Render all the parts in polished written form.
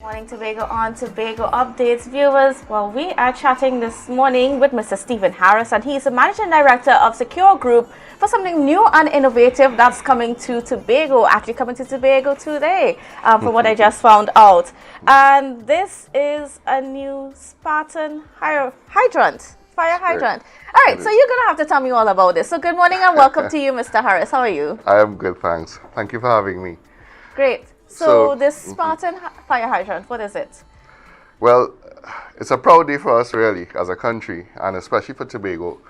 Morning Tobago on Tobago Updates viewers. Well, we are chatting this morning with Mr. Stephen Harris, and he's the Managing Director of Secure Group for something new and innovative that's coming to Tobago, actually coming to Tobago today, from what I just found out. And this is a new Spartan hydrant, fire hydrant. All right, so you're going to have to tell me all about this. So good morning and welcome to you, Mr. Harris. How are you? I am good, thanks. Thank you for having me. Great. So this Spartan fire hydrant, what is it? Well, it's a proud day for us really as a country, and especially for Tobago.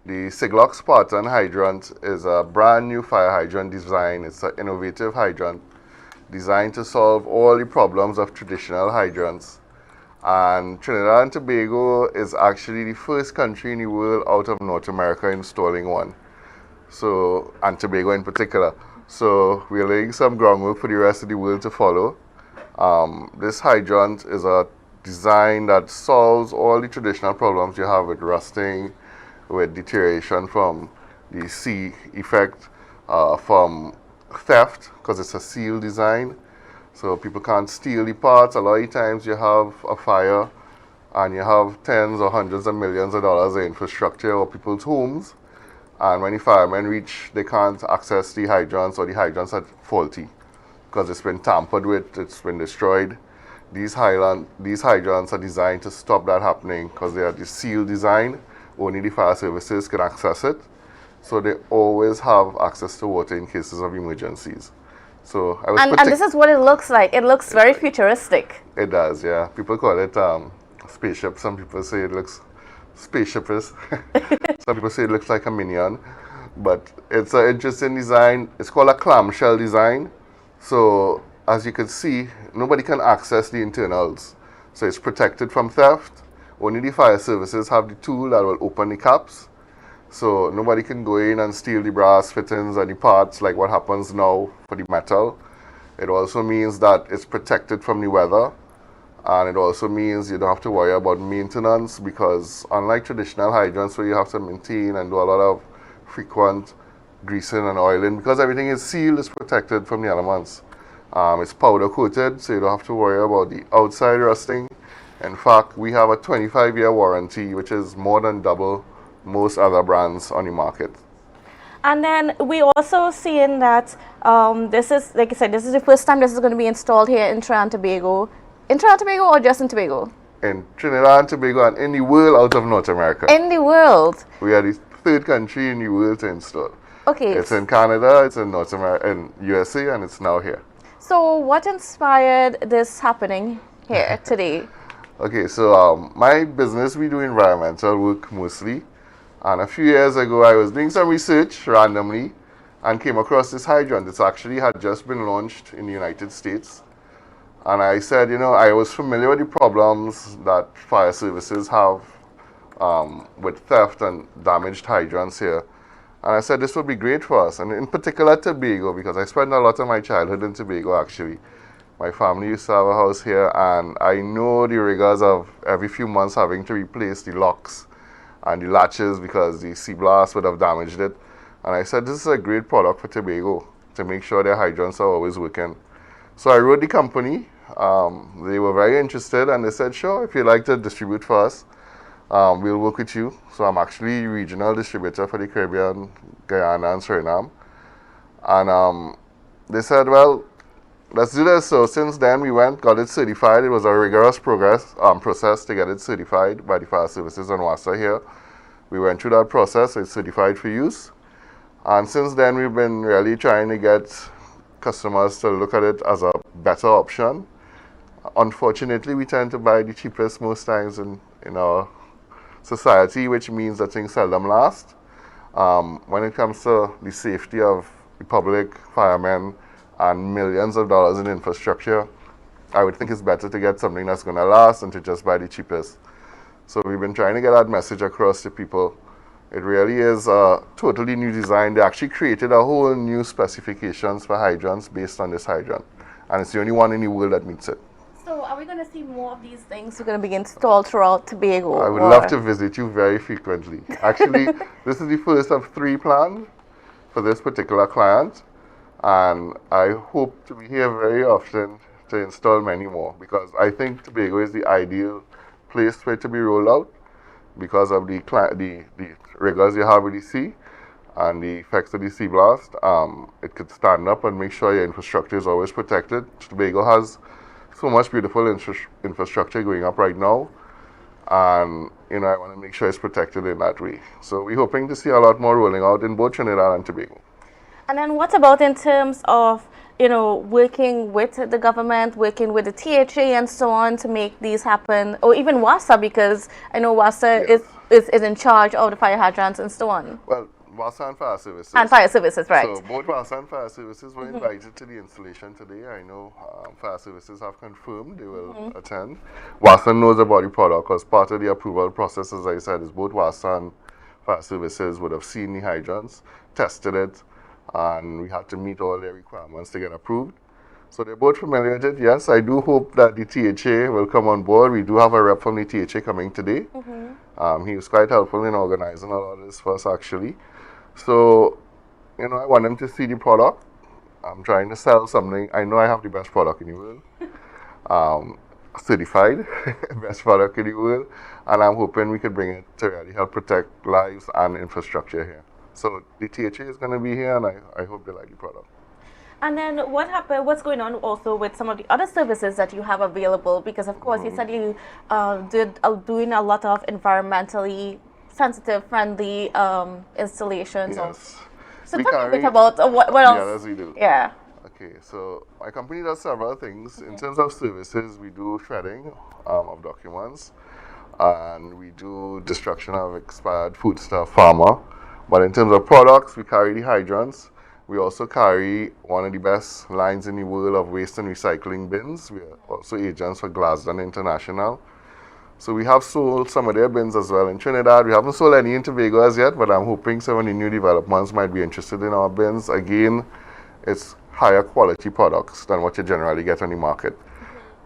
The Siglock Spartan hydrant is a brand new fire hydrant design. It's an innovative hydrant designed to solve all the problems of traditional hydrants. And Trinidad and Tobago is actually the first country in the world out of North America installing one. So, and Tobago in particular. So we're laying some groundwork for the rest of the world to follow. This hydrant is a design that solves all the traditional problems you have with rusting, with deterioration from the sea effect, from theft, because it's a seal design. So people can't steal the parts. A lot of times you have a fire and you have tens or hundreds of millions of dollars of infrastructure or people's homes. And when the firemen reach, they can't access the hydrants, or the hydrants are faulty because it's been tampered with, it's been destroyed. These hydrants are designed to stop that happening because they are the seal design. Only the fire services can access it. So they always have access to water in cases of emergencies. So and this is what it looks like. It looks very futuristic. It does, yeah. People call it spaceship. Some people say it looks spaceship-ish. Some people say it looks like a minion, but it's an interesting design. It's called a clamshell design. So as you can see, nobody can access the internals. So it's protected from theft. Only the fire services have the tool that will open the caps. So nobody can go in and steal the brass fittings and the parts like what happens now for the metal. It also means that it's protected from the weather. And it also means you don't have to worry about maintenance, because unlike traditional hydrants where you have to maintain and do a lot of frequent greasing and oiling, because everything is sealed, it's protected from the elements. It's powder coated, so you don't have to worry about the outside rusting. In fact, we have a 25-year warranty, which is more than double most other brands on the market. And then we also seeing that this is, like I said, this is the first time this is going to be installed here in Trinidad and Tobago. In Trinidad and Tobago or just in Tobago? In Trinidad and Tobago and in the world out of North America. In the world? We are the third country in the world to install. Okay. It's in Canada, it's in North America, in USA, and it's now here. So what inspired this happening here today? Okay, so my business, we do environmental work mostly. And a few years ago, I was doing some research randomly and came across this hydrant. It actually had just been launched in the United States. And I said, you know, I was familiar with the problems that fire services have with theft and damaged hydrants here. And I said this would be great for us, and in particular Tobago, because I spent a lot of my childhood in Tobago actually. My family used to have a house here, and I know the rigors of every few months having to replace the locks and the latches because the sea blast would have damaged it. And I said this is a great product for Tobago to make sure their hydrants are always working. So I wrote the company. They were very interested, and they said, sure, if you'd like to distribute for us, we'll work with you. So I'm actually regional distributor for the Caribbean, Guyana, and Suriname. And they said, well, let's do this. So since then, we went, got it certified. It was a rigorous process to get it certified by the fire services on WASA here. We went through that process. So it's certified for use. And since then, we've been really trying to get customers to look at it as a better option. Unfortunately, we tend to buy the cheapest most times in our society, which means that things seldom last. When it comes to the safety of the public, firemen, and millions of dollars in infrastructure, I would think it's better to get something that's going to last than to just buy the cheapest. So we've been trying to get that message across to people. It really is a totally new design. They actually created a whole new specifications for hydrants based on this hydrant. And it's the only one in the world that meets it. So are we going to see more of these things going to be installed throughout Tobago? I would love to visit you very frequently. Actually, this is the first of 3 planned for this particular client. And I hope to be here very often to install many more, because I think Tobago is the ideal place for it to be rolled out because of the rigors you have with the sea and the effects of the sea blast. It could stand up and make sure your infrastructure is always protected. Tobago has so much beautiful infrastructure going up right now, and I want to make sure it's protected in that way. So we're hoping to see a lot more rolling out in both Trinidad and Tobago. And then what about in terms of working with the government, working with the THA and so on to make these happen, or even WASA, because I know WASA Yes. is in charge of the fire hydrants and so on. Well, WASA and Fire Services. And fire services, right. So both WASA and Fire Services were invited to the installation today. I know Fire Services have confirmed they will attend. WASA knows about the product because part of the approval process, as I said, is both WASA and Fire Services would have seen the hydrants, tested it, and we had to meet all their requirements to get approved. So they're both familiar with it. Yes, I do hope that the THA will come on board. We do have a rep from the THA coming today. He was quite helpful in organizing a lot of this for us, actually. So, I want them to see the product. I'm trying to sell something. I know I have the best product in the world. Certified best product in the world. And I'm hoping we could bring it to really help protect lives and infrastructure here. So the THA is going to be here, and I hope they like the product. And then what's going on also with some of the other services that you have available? Because of course you said you doing a lot of environmentally sensitive, friendly installations. Yes. So tell me a bit about what else? Yeah, as we do. Yeah. Okay, so my company does several things. In terms of services, we do shredding of documents, and we do destruction of expired foodstuff, pharma. But in terms of products, we carry the hydrants. We also carry one of the best lines in the world of waste and recycling bins. We are also agents for Glasgow International. So we have sold some of their bins as well in Trinidad. We haven't sold any in Tobago as yet, but I'm hoping some of the new developments might be interested in our bins. Again, it's higher quality products than what you generally get on the market.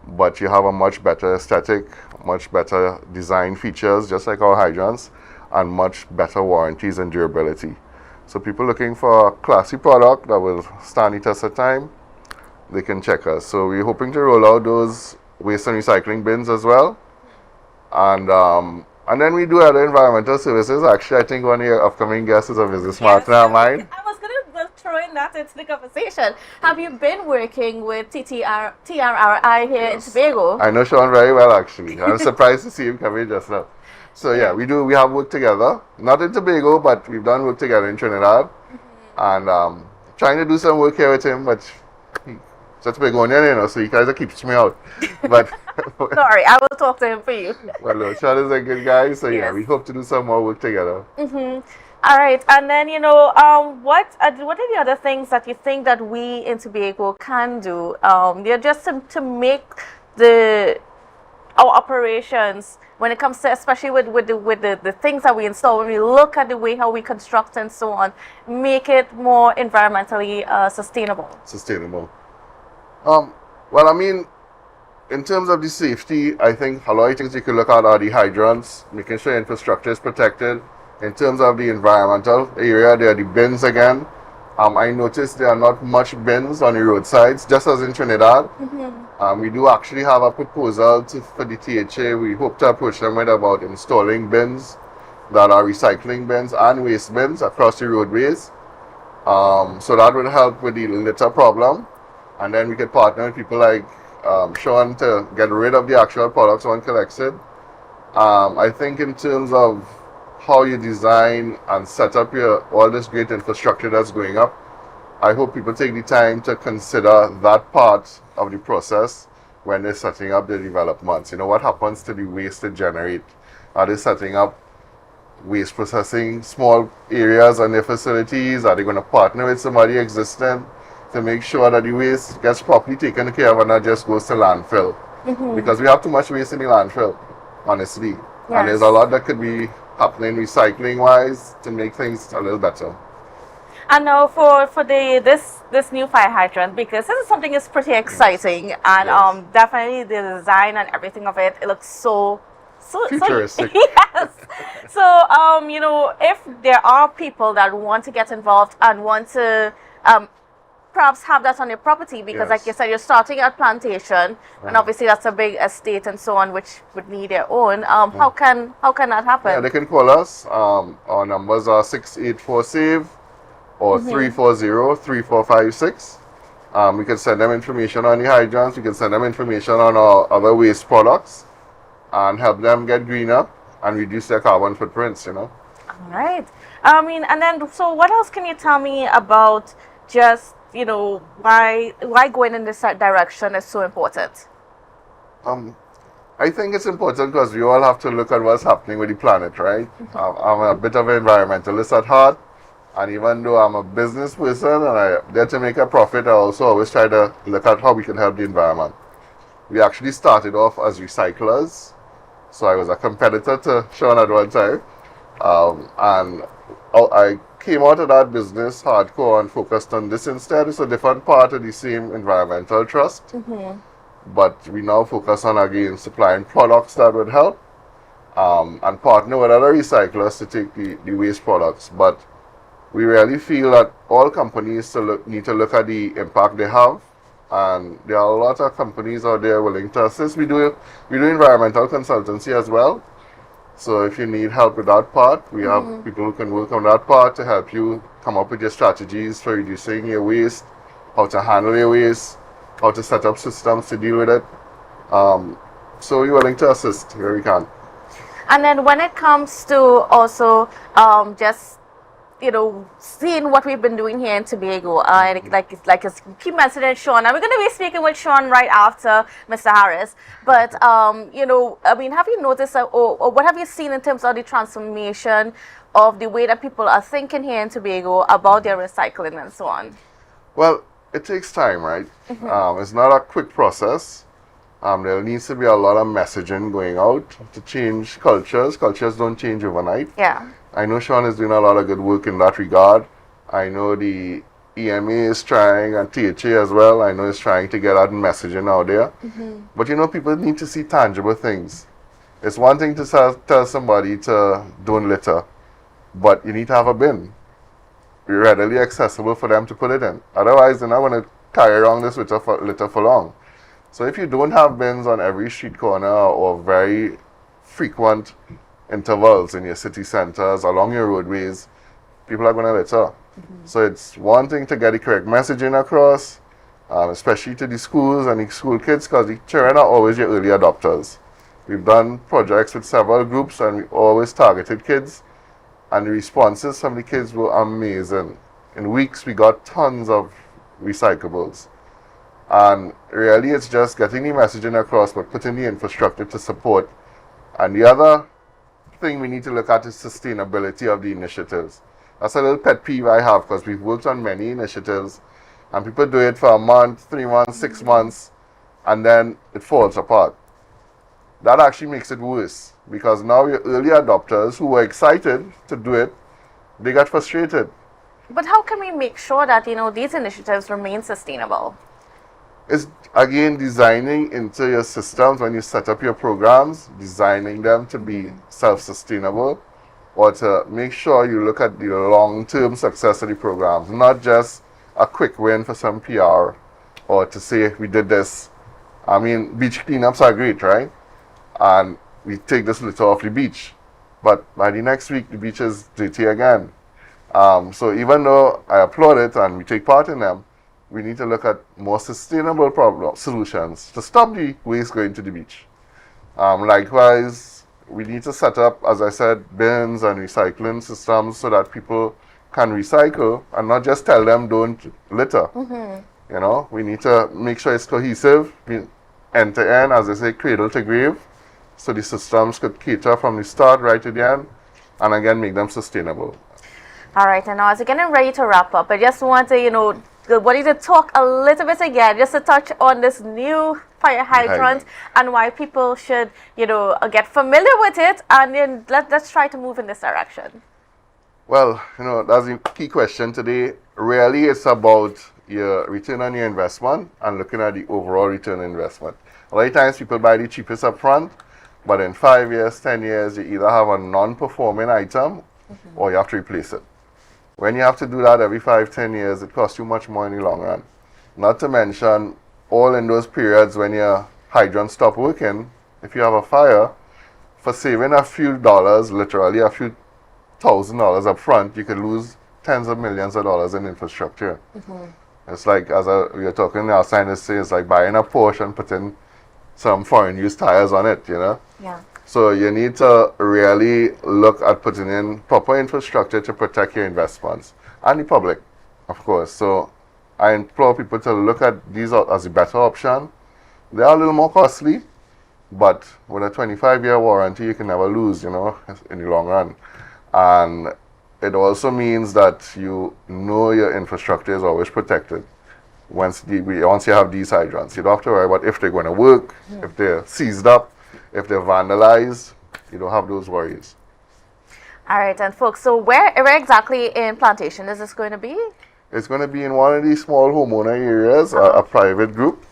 But you have a much better aesthetic, much better design features, just like our hydrants, and much better warranties and durability. So people looking for a classy product that will stand the test of time, they can check us. So we're hoping to roll out those waste and recycling bins as well. And then we do other environmental services. Actually, I think one of your upcoming guests is a business partner of mine. I was going to throw in that into the conversation. Have you been working with TRRI here in Tobago? I know Sean very well, actually. I'm surprised to see him come in just now. So yeah, we have worked together. Not in Tobago, but we've done work together in Trinidad. And trying to do some work here with him, but he's a Tobagonian, so he kind of keeps me out. But sorry, I will talk to him for you. Well, no, Sean is a good guy, so yeah, we hope to do some more work together. All right, and then what are the other things that you think that we in Tobago can do? Just to make our operations, when it comes to, especially with the things that we install, when we look at the way how we construct and so on, make it more environmentally sustainable. Well, I mean, in terms of the safety, I think a lot of things you can look at are the hydrants, making sure infrastructure is protected. In terms of the environmental area, there are the bins again. I noticed there are not much bins on the roadsides, just as in Trinidad. We do actually have a proposal for the THA. We hope to approach them with about installing bins that are recycling bins and waste bins across the roadways. So that would help with the litter problem. And then we could partner with people like Sean to get rid of the actual products one collects it. I think in terms of how you design and set up all this great infrastructure that's going up, I hope people take the time to consider that part of the process when they're setting up the developments. What happens to the waste they generate? Are they setting up waste processing small areas on their facilities? Are they going to partner with somebody existing to make sure that the waste gets properly taken care of and not just goes to landfill? Because we have too much waste in the landfill, honestly. Yes. And there's a lot that could be happening recycling wise to make things a little better. And now for this new fire hydrant, because this is something that's pretty exciting, and definitely the design and everything of it looks so futuristic. Yes. So if there are people that want to get involved and want to perhaps have that on your property because, like you said, you're starting at plantation, and obviously that's a big estate and so on, which would need their own. How can that happen? Yeah, they can call us. Our numbers are 684-SAVE or 340-3456. We can send them information on the hydrants. We can send them information on our other waste products and help them get greener and reduce their carbon footprints, you know. All right. I mean, and then, so what else can you tell me about just, you know, why going in this direction is so important? I think it's important because we all have to look at what's happening with the planet, right? I'm a bit of an environmentalist at heart, and even though I'm a business person and I'm there to make a profit, I also always try to look at how we can help the environment. We actually started off as recyclers, so I was a competitor to Sean at one time, and I came out of that business hardcore and focused on this instead. It's a different part of the same environmental trust, but we now focus on, again, supplying products that would help and partner with other recyclers to take the waste products. But we really feel that all companies need to look at the impact they have, and there are a lot of companies out there willing to assist. We do environmental consultancy as well. So if you need help with that part, we have people who can work on that part to help you come up with your strategies for reducing your waste, how to handle your waste, how to set up systems to deal with it. So we're willing to assist where we can. And then when it comes to also just, you know, seeing what we've been doing here in Tobago, like keep mentioning Sean, and we're going to be speaking with Sean right after Mr. Harris. But you know, I mean, have you noticed, or what have you seen in terms of the transformation of the way that people are thinking here in Tobago about their recycling and so on? Well, it takes time, right? It's not a quick process. There needs to be a lot of messaging going out to change cultures. Cultures don't change overnight. Yeah. I know Sean is doing a lot of good work in that regard. I know the EMA is trying, and THA as well. I know is trying to get that messaging out there. But you know, people need to see tangible things. It's one thing to tell somebody to don't litter, but you need to have a bin readily accessible for them to put it in. Otherwise, they're not going to carry around this litter for long. So if you don't have bins on every street corner or very frequent intervals in your city centers, along your roadways, people are going to litter. So it's one thing to get the correct messaging across, especially to the schools and the school kids, because the children are always your early adopters. We've done projects with several groups and we always targeted kids, and the responses from the kids were amazing. In weeks we got tons of recyclables. And really it's just getting the messaging across, but putting the infrastructure to support. And the other thing we need to look at is sustainability of the initiatives. That's a little pet peeve I have, because we've worked on many initiatives and people do it for a month, 3 months, 6 months, and then it falls apart. That actually makes it worse, because now your early adopters who were excited to do it, they got frustrated. But how can we make sure that, you know, these initiatives remain sustainable? It's, again, designing into your systems when you set up your programs, designing them to be self-sustainable, or to make sure you look at the long-term success of the programs, not just a quick win for some PR, or to say we did this. I mean, beach cleanups are great, right? And we take this litter off the beach, but by the next week the beach is dirty again. So even though I applaud it and we take part in them, we need to look at more sustainable solutions to stop the waste going to the beach. Likewise, we need to set up, as I said, bins and recycling systems so that people can recycle and not just tell them don't litter. You know, we need to make sure it's cohesive, end to end, as I say, cradle to grave, so the systems could cater from the start right to the end, and again make them sustainable. All right, and now as we're getting ready to wrap up, I just want to, you know, wanted to talk a little bit again, just to touch on this new fire hydrant and why people should, you know, get familiar with it, and then let's try to move in this direction. Well, you know, that's the key question today. Really, it's about your return on your investment and looking at the overall return on investment. A lot of times people buy the cheapest up front, but in 5 years, 10 years, you either have a non-performing item or you have to replace it. When you have to do that every 5-10 years, it costs you much more in the long run. Not to mention, all in those periods when your hydrant stop working, if you have a fire, for saving a few dollars, literally a few $1,000 up front, you could lose tens of millions of dollars in infrastructure. It's like, we were talking now, scientists say it's like buying a Porsche and putting some foreign use tires on it, you know? Yeah. So you need to really look at putting in proper infrastructure to protect your investments and the public, of course. So I implore people to look at these as a better option. They are a little more costly, but with a 25-year warranty, you can never lose, you know, in the long run. And it also means that you know your infrastructure is always protected. Once you have these hydrants, you don't have to worry about if they're going to work, if they're seized up, if they're vandalized. You don't have those worries. All right, and folks, so where exactly in Plantation is this going to be? It's going to be in one of these small homeowner areas, a private group.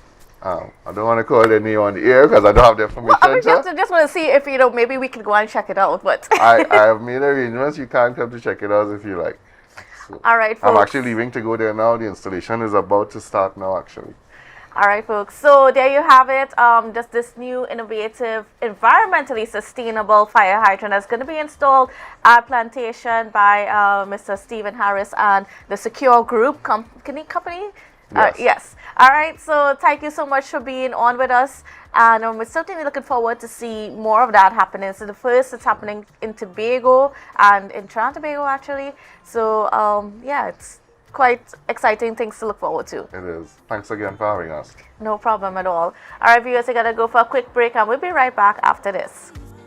I don't want to call it any on the air because I don't have the information. Well, I just want to see if, you know, maybe we can go and check it out. But I have made arrangements. You can come to check it out if you like. So all right, folks. I'm actually leaving to go there now. The installation is about to start now, actually. All right, folks. So there you have it. Just this new, innovative, environmentally sustainable fire hydrant that's going to be installed at Plantation by Mr. Stephen Harris and the Secure Group company. Yes. Yes. All right. So thank you so much for being on with us. And we're certainly looking forward to see more of that happening. So the first, it's happening in Tobago and in Trinidad and Tobago, actually. So, yeah, it's quite exciting things to look forward to. It is. Thanks again for having us. No problem at all. All right, viewers, I got to go for a quick break, and we'll be right back after this.